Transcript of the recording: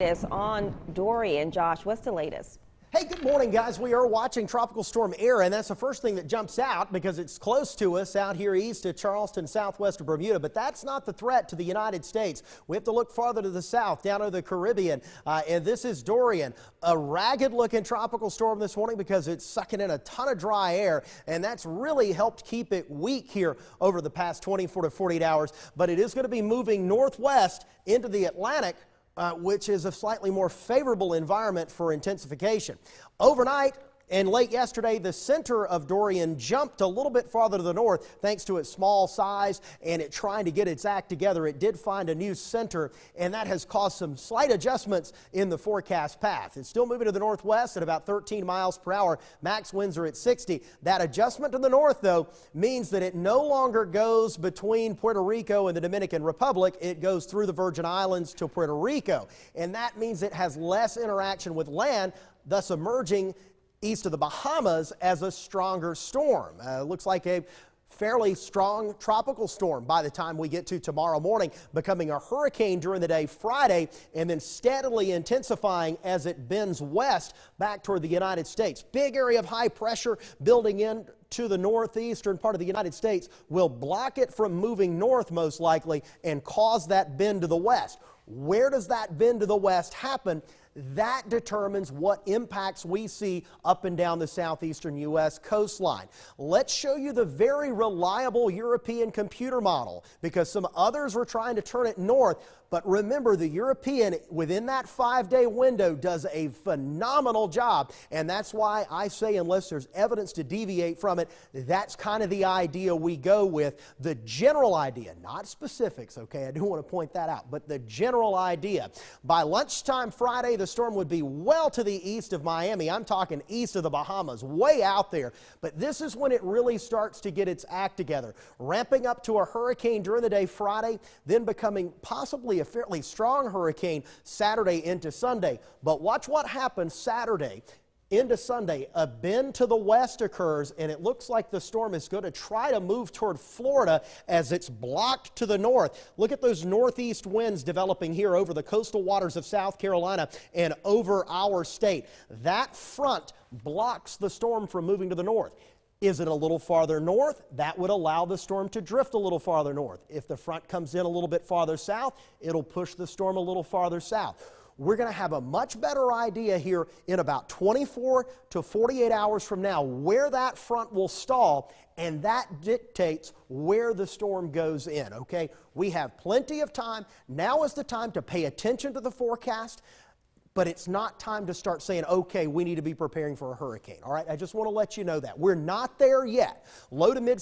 Is on Dorian. Josh, what's the latest? Hey, good morning, guys. We are watching Tropical Storm Aaron. That's the first thing that jumps out because it's close to us out here east of Charleston, southwest of Bermuda. But that's not the threat to the United States. We have to look farther to the south, down to the Caribbean. And this is Dorian, a ragged-looking tropical storm this morning because it's sucking in a ton of dry air. And that's really helped keep it weak here over the past 24 to 48 hours. But it is going to be moving northwest into the Atlantic, which is a slightly more favorable environment for intensification. Overnight and late yesterday, the center of Dorian jumped a little bit farther to the north thanks to its small size and it trying to get its act together. It did find a new center, and that has caused some slight adjustments in the forecast path. It's still moving to the northwest at about 13 miles per hour. Max winds are at 60. That adjustment to the north, though, means that it no longer goes between Puerto Rico and the Dominican Republic. It goes through the Virgin Islands to Puerto Rico, and that means it has less interaction with land, thus emerging east of the Bahamas as a stronger storm. Looks like a fairly strong tropical storm by the time we get to tomorrow morning, becoming a hurricane during the day Friday and then steadily intensifying as it bends west back toward the United States. Big area of high pressure building in to the northeastern part of the United States will block it from moving north most likely and cause that bend to the west. Where does that bend to the west happen? That determines what impacts we see up and down the southeastern U.S. coastline. Let's show you the very reliable European computer model because some others were trying to turn it north. But remember, the European, within that 5-day window, does a phenomenal job. And that's why I say, unless there's evidence to deviate from it, that's kind of the idea we go with. The general idea, not specifics, okay? I do want to point that out. But the general idea. By lunchtime Friday, the storm would be well to the east of Miami. I'm talking east of the Bahamas, way out there. But this is when it really starts to get its act together. Ramping up to a hurricane during the day Friday, then becoming possibly a fairly strong hurricane Saturday into Sunday. But watch what happens Saturday into Sunday. A bend to the west occurs, and it looks like the storm is going to try to move toward Florida as it's blocked to the north. Look at those northeast winds developing here over the coastal waters of South Carolina and over our state. That front blocks the storm from moving to the north. Is it a little farther north? That would allow the storm to drift a little farther north. If the front comes in a little bit farther south, it'll push the storm a little farther south. We're going to have a much better idea here in about 24 to 48 hours from now where that front will stall, and that dictates where the storm goes in, okay? We have plenty of time. Now is the time to pay attention to the forecast. But it's not time to start saying, okay, we need to be preparing for a hurricane. All right, I just want to let you know that. We're not there yet. Low to mid